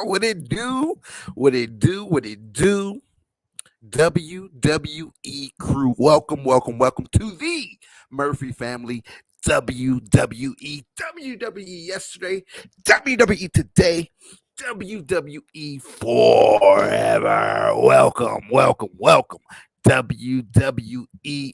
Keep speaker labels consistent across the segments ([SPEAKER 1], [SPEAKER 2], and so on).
[SPEAKER 1] What it do? What it do? What it do? WWE crew. Welcome, welcome, welcome to the Murphy family. WWE yesterday, WWE today, WWE forever. Welcome, welcome, welcome. WWE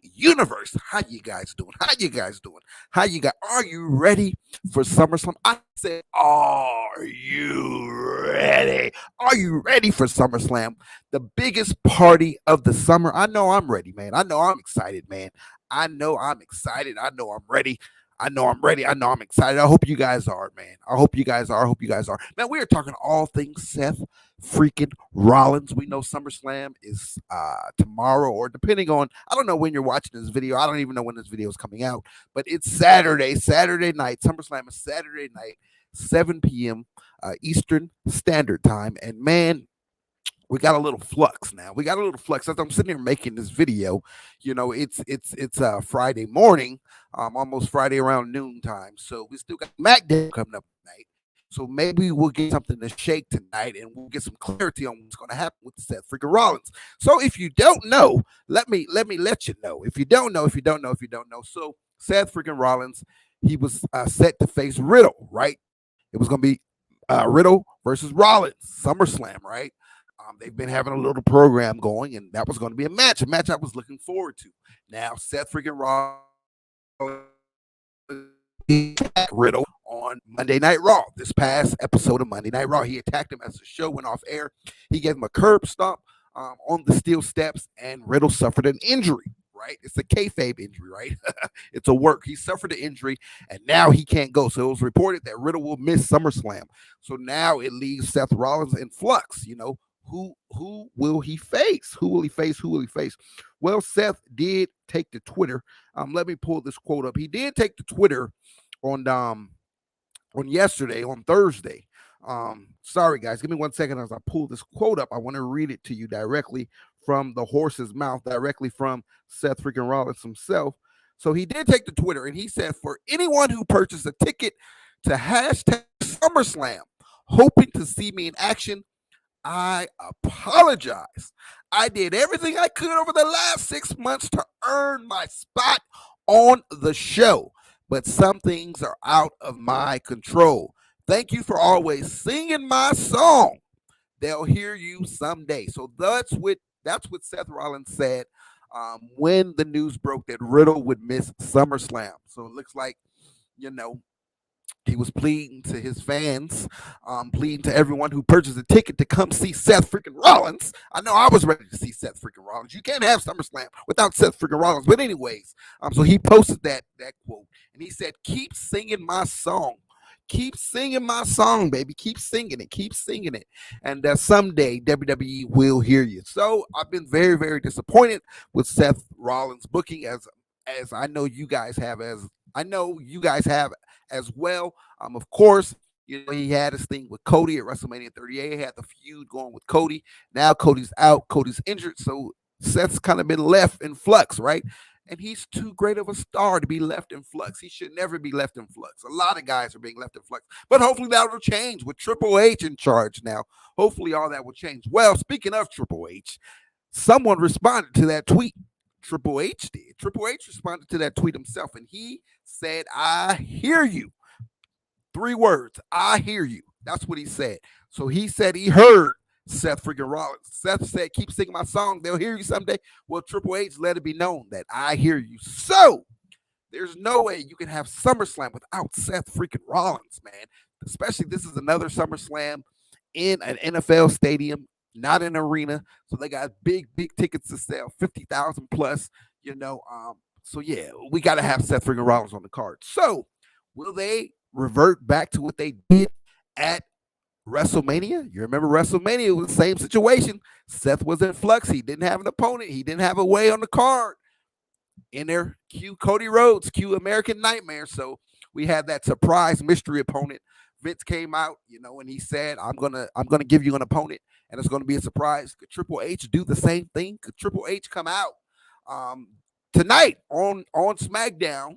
[SPEAKER 1] Universe. How you guys doing? How you guys doing? How you guys? Are you ready for SummerSlam? I said, are you ready? Are you ready for SummerSlam? The biggest party of the summer. I know I'm ready, man. I know I'm excited, man. I know I'm excited. I know I'm ready. I know I'm ready. I know I'm excited. I hope you guys are, man. I hope you guys are. I hope you guys are. Man, we are talking all things Seth Freakin Rollins. We know SummerSlam is tomorrow, or depending on, I don't know when you're watching this video. I don't even know when this video is coming out, but it's Saturday night. SummerSlam is Saturday night, 7 p.m. Eastern Standard Time. And man, we got a little flux now. We got a little flux. As I'm sitting here making this video, it's Friday morning, almost Friday around noon time. So we still got SmackDown coming up tonight. So maybe we'll get something to shake tonight, and we'll get some clarity on what's going to happen with Seth Freakin Rollins. So if you don't know, let me let you know. If you don't know. So Seth Freakin Rollins, he was set to face Riddle, right? It was going to be Riddle versus Rollins, SummerSlam, right? They've been having a little program going, and that was going to be a match I was looking forward to. Now, Seth Freakin Rollins Riddle on Monday Night Raw. This past episode of Monday Night Raw, he attacked him as the show went off air. He gave him a curb stomp on the steel steps, and Riddle suffered an injury. Right, it's a kayfabe injury, right? It's a work. He suffered an injury, and now he can't go. So it was reported that Riddle will miss SummerSlam. So now it leaves Seth Rollins in flux. Who will he face? Who will he face? Well, Seth did take to Twitter. Let me pull this quote up. He did take to Twitter on yesterday, on Thursday. Sorry guys, give me 1 second as I pull this quote up. I want to read it to you directly from the horse's mouth, directly from Seth Freakin Rollins himself. So he did take to Twitter, and he said, for anyone who purchased a ticket to hashtag SummerSlam, hoping to see me in action, I apologize. I did everything I could over the last 6 months to earn my spot on the show, but some things are out of my control. Thank you for always singing my song. They'll hear you someday. So that's what Seth Rollins said when the news broke that Riddle would miss SummerSlam. So it looks like, he was pleading to his fans, pleading to everyone who purchased a ticket to come see Seth Freakin Rollins. I know I was ready to see Seth Freakin Rollins. You can't have SummerSlam without Seth Freakin Rollins. But anyways, so he posted that quote, and he said, keep singing my song. Keep singing my song, baby. Keep singing it. And someday WWE will hear you. So I've been very, very disappointed with Seth Rollins' booking, as I know you guys have as well. Of course, he had his thing with Cody at WrestleMania 38. He had the feud going with Cody. Now Cody's out. Cody's injured. So Seth's kind of been left in flux, right? And he's too great of a star to be left in flux. He should never be left in flux. A lot of guys are being left in flux. But hopefully that will change with Triple H in charge now. Hopefully all that will change. Well, speaking of Triple H, someone responded to that tweet. Triple H did. Triple H responded to that tweet himself, and he said, I hear you. 3 words, I hear you. That's what he said. So he said he heard Seth Freakin Rollins. Seth said, keep singing my song. They'll hear you someday. Well, Triple H let it be known that I hear you. So there's no way you can have SummerSlam without Seth Freakin Rollins, man. Especially this is another SummerSlam in an NFL stadium, not an arena. So they got big tickets to sell, 50,000 plus, So yeah, we got to have Seth Freakin Rollins on the card. So will they revert back to what they did at WrestleMania? You remember WrestleMania was the same situation. Seth was in flux. He didn't have an opponent. He didn't have a way on the card. In there, cue Cody Rhodes, cue American Nightmare. So we had that surprise mystery opponent. Vince came out, and he said, I'm gonna give you an opponent, and it's gonna be a surprise. Could Triple H do the same thing? Could Triple H come out tonight on SmackDown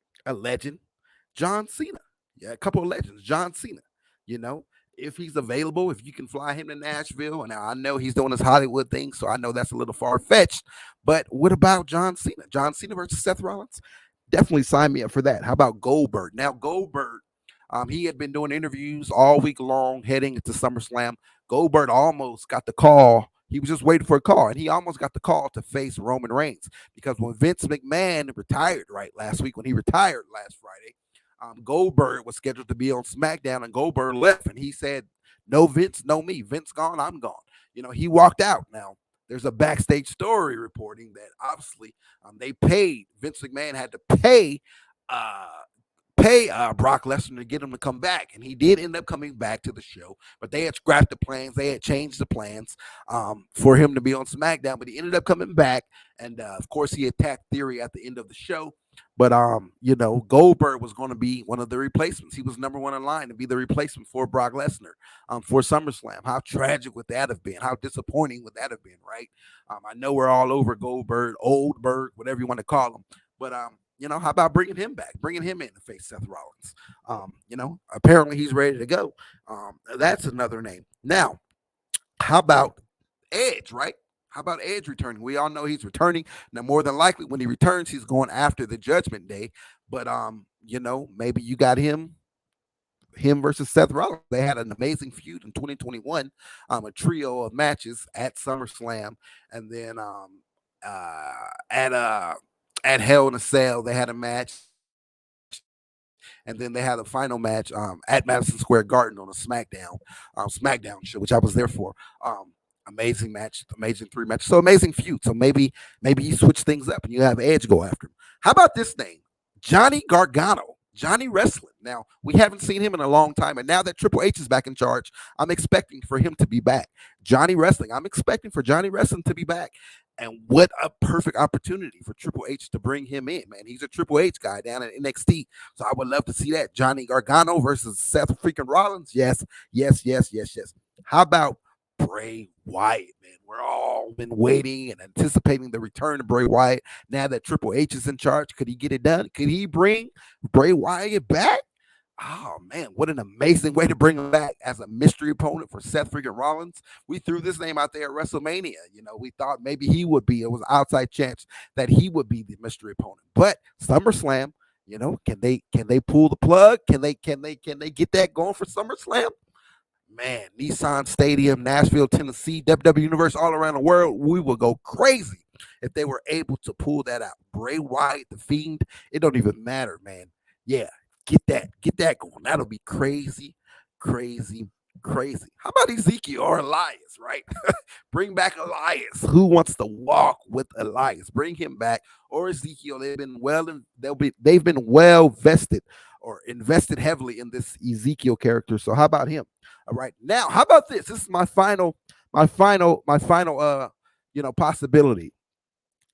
[SPEAKER 1] a legend, John Cena. Yeah, a couple of legends, John Cena. You know, if he's available, if you can fly him to Nashville, and now I know he's doing his Hollywood thing, so I know that's a little far fetched. But what about John Cena? John Cena versus Seth Rollins? Definitely sign me up for that. How about Goldberg? Now Goldberg, he had been doing interviews all week long heading into SummerSlam. Goldberg almost got the call. He was just waiting for a call, and he almost got the call to face Roman Reigns because when Vince McMahon retired right last week, when he retired last Friday, Goldberg was scheduled to be on SmackDown, and Goldberg left, and he said, "No Vince, no me. Vince gone, I'm gone." He walked out. Now there's a backstage story reporting that obviously they paid Vince McMahon had to uh, pay Brock Lesnar to get him to come back, and he did end up coming back to the show. But they had scrapped the plans; they had changed the plans for him to be on SmackDown. But he ended up coming back, and of course, he attacked Theory at the end of the show. But Goldberg was going to be one of the replacements. He was number one in line to be the replacement for Brock Lesnar for SummerSlam. How tragic would that have been? How disappointing would that have been, right? I know we're all over Goldberg, Oldberg, whatever you want to call him, but how about bringing him back, bringing him in to face Seth Rollins? Apparently he's ready to go. That's another name. Now, how about Edge, right? How about Edge returning? We all know he's returning. Now, more than likely, when he returns, he's going after the Judgment Day. But maybe you got him versus Seth Rollins. They had an amazing feud in 2021, a trio of matches at SummerSlam, and then at Hell in a Cell they had a match, and then they had a final match at Madison Square Garden on a SmackDown show, which I was there for. Amazing match, amazing three matches, so amazing feud. So maybe you switch things up and you have Edge go after him. How about this name, Johnny Gargano? Johnny Wrestling. Now, we haven't seen him in a long time, and now that Triple H is back in charge, I'm expecting for him to be back. Johnny Wrestling. I'm expecting for Johnny Wrestling to be back. And what a perfect opportunity for Triple H to bring him in, man. He's a Triple H guy down at NXT. So I would love to see that. Johnny Gargano versus Seth Freakin Rollins. Yes, yes, yes, yes, yes. How about Bray Wyatt, man? We're all been waiting and anticipating the return of Bray Wyatt. Now that Triple H is in charge, could he get it done? Could he bring Bray Wyatt back? Oh man, what an amazing way to bring him back as a mystery opponent for Seth Freakin Rollins. We threw this name out there at WrestleMania. We thought maybe he would be. It was an outside chance that he would be the mystery opponent. But SummerSlam, can they pull the plug? Can they get that going for SummerSlam? Man, Nissan Stadium, Nashville, Tennessee, WWE Universe, all around the world, we will go crazy if they were able to pull that out. Bray Wyatt, the Fiend, it don't even matter, man. Yeah, get that going. That'll be crazy, crazy, crazy. How about Ezekiel or Elias, right? Bring back Elias. Who wants to walk with Elias? Bring him back. Or Ezekiel. They've been well vested or invested heavily in this Ezekiel character. So how about him? All right. Now, how about this? This is my final possibility.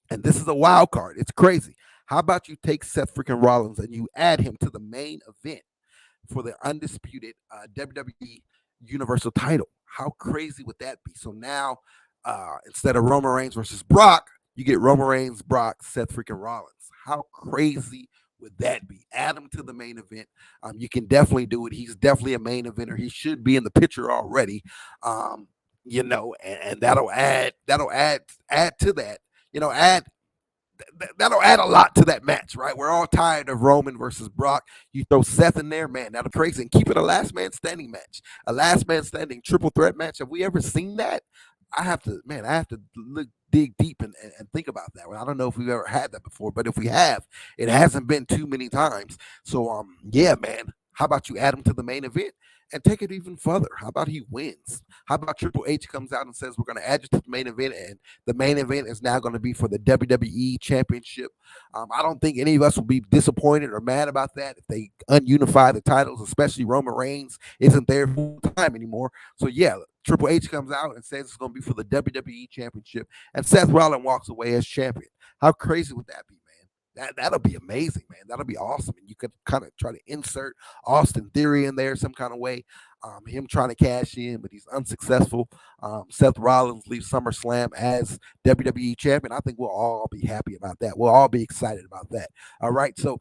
[SPEAKER 1] And this is a wild card. It's crazy. How about you take Seth Freakin Rollins and you add him to the main event for the undisputed WWE Universal title? How crazy would that be? So now, instead of Roman Reigns versus Brock, you get Roman Reigns, Brock, Seth Freakin Rollins. How crazy would that be? Add him to the main event. You can definitely do it. He's definitely a main eventer. He should be in the picture already. And that'll add to that. That'll add a lot to that match, right? We're all tired of Roman versus Brock. You throw Seth in there, man, that'll crazy. And keep it a last man standing match, a last man standing triple threat match. Have we ever seen that? I have to dig deep and think about that. I don't know if we've ever had that before, but if we have, it hasn't been too many times. So, yeah, man, how about you add him to the main event and take it even further? How about he wins? How about Triple H comes out and says, we're going to add you to the main event, and the main event is now going to be for the WWE Championship. I don't think any of us will be disappointed or mad about that if they ununify the titles, especially Roman Reigns isn't there full time anymore. So, yeah, Triple H comes out and says it's going to be for the WWE Championship, and Seth Rollins walks away as champion. How crazy would that be, man? That'll be amazing, man. That'll be awesome. And you could kind of try to insert Austin Theory in there some kind of way. Him trying to cash in, but he's unsuccessful. Seth Rollins leaves SummerSlam as WWE champion. I think we'll all be happy about that. We'll all be excited about that. All right. So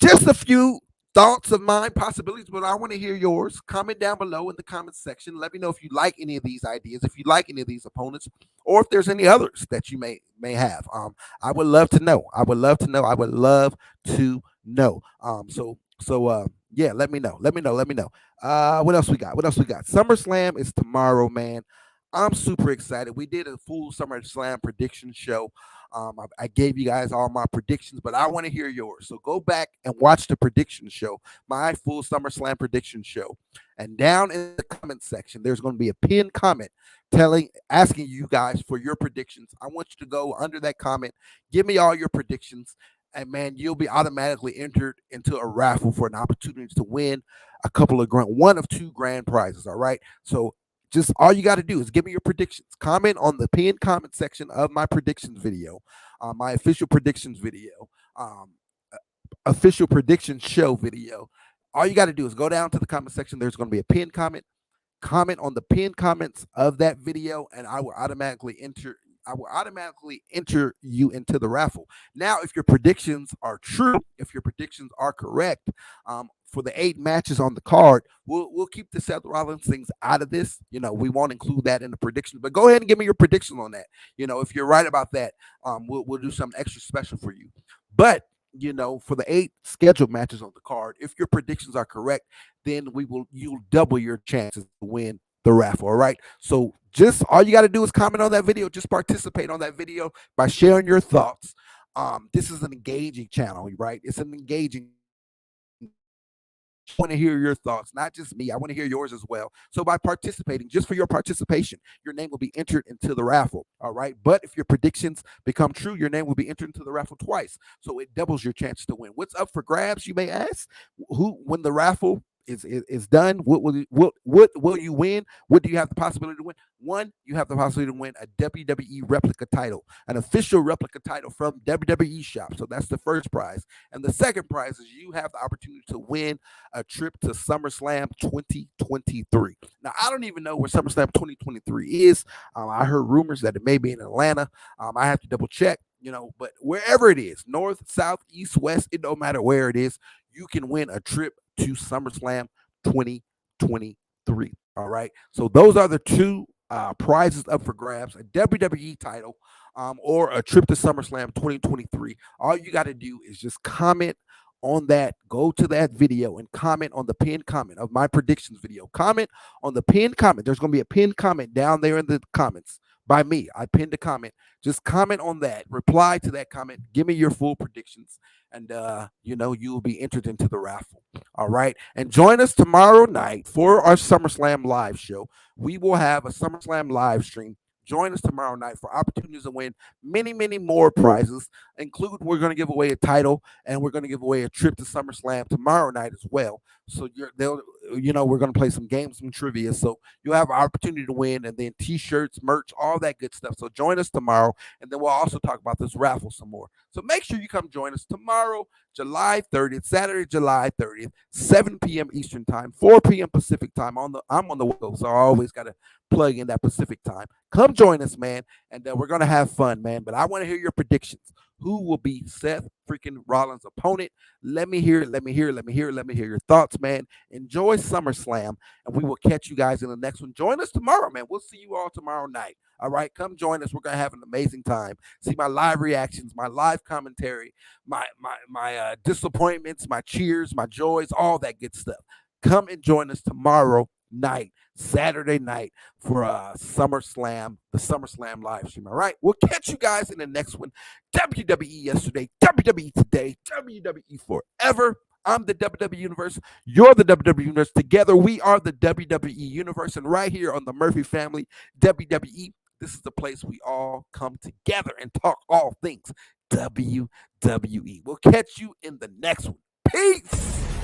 [SPEAKER 1] just a few thoughts of mine, possibilities, but I want to hear yours. Comment down below in the comments section. Let me know if you like any of these ideas, if you like any of these opponents, or if there's any others that you may have. I would love to know. I would love to know. I would love to know. Yeah, let me know. Let me know. Let me know. What else we got? What else we got? SummerSlam is tomorrow, man. I'm super excited. We did a full SummerSlam prediction show. I gave you guys all my predictions, but I want to hear yours. So go back and watch the prediction show, my full SummerSlam prediction show. And down in the comment section, there's going to be a pinned comment asking you guys for your predictions. I want you to go under that comment, give me all your predictions, and man, you'll be automatically entered into a raffle for an opportunity to win one of two grand prizes. All right. So just all you got to do is give me your predictions. Comment on the pinned comment section of my predictions video, my official predictions video, official predictions show video. All you got to do is go down to the comment section. There's going to be a pinned comment. Comment on the pinned comments of that video, and I will automatically enter you into the raffle. Now, if your predictions are true, if your predictions are correct, for the 8 matches on the card, we'll keep the Seth Rollins things out of this. We won't include that in the prediction, but go ahead and give me your prediction on that. If you're right about that, we'll do something extra special for you. But for the 8 scheduled matches on the card, if your predictions are correct, then you'll double your chances to win the raffle. All right. So just all you got to do is comment on that video. Just participate on that video by sharing your thoughts. This is an engaging channel, right? It's an engaging. I want to hear your thoughts, not just me. I want to hear yours as well. So by participating, just for your participation, your name will be entered into the raffle. All right. But if your predictions become true, your name will be entered into the raffle twice. So it doubles your chance to win. What's up for grabs, you may ask? When the raffle is done, what will you win? What do you have the possibility to win? One, you have the possibility to win a WWE Replica Title, an official replica title from WWE Shop. So that's the first prize. And the second prize is you have the opportunity to win a trip to SummerSlam 2023. Now, I don't even know where SummerSlam 2023 is. I heard rumors that it may be in Atlanta. I have to double check, but wherever it is, north, south, east, west, it don't matter where it is, you can win a trip to SummerSlam 2023. All right. So those are the two prizes up for grabs: a WWE title or a trip to SummerSlam 2023. All you got to do is just comment on that. Go to that video and comment on the pinned comment of my predictions video. Comment on the pinned comment. There's going to be a pinned comment down there in the comments by me. I pinned a comment. Just comment on that. Reply to that comment. Give me your full predictions, and you will be entered into the raffle. All right. And join us tomorrow night for our SummerSlam live show. We will have a SummerSlam live stream. Join us tomorrow night for opportunities to win many, many more prizes. We're going to give away a title, and we're going to give away a trip to SummerSlam tomorrow night as well. So we're going to play some games, some trivia. So you'll have an opportunity to win, and then T-shirts, merch, all that good stuff. So join us tomorrow, and then we'll also talk about this raffle some more. So make sure you come join us tomorrow, July 30th, Saturday, July 30th, 7 p.m. Eastern Time, 4 p.m. Pacific Time. I'm on the wheel, so I always got to plug in that Pacific Time. Come join us, man, and we're going to have fun, man. But I want to hear your predictions. Who will be Seth Freakin Rollins' opponent? Let me hear it. Let me hear it. Let me hear it. Let me hear your thoughts, man. Enjoy SummerSlam, and we will catch you guys in the next one. Join us tomorrow, man. We'll see you all tomorrow night. All right, come join us. We're gonna have an amazing time. See my live reactions, my live commentary, my disappointments, my cheers, my joys, all that good stuff. Come and join us tomorrow night, Saturday night, for SummerSlam, the SummerSlam live stream. All right, we'll catch you guys in the next one. WWE yesterday, WWE today, WWE forever. I'm the WWE Universe. You're the WWE Universe. Together, we are the WWE Universe. And right here on the Murphy Family WWE, this is the place we all come together and talk all things WWE. We'll catch you in the next one. Peace.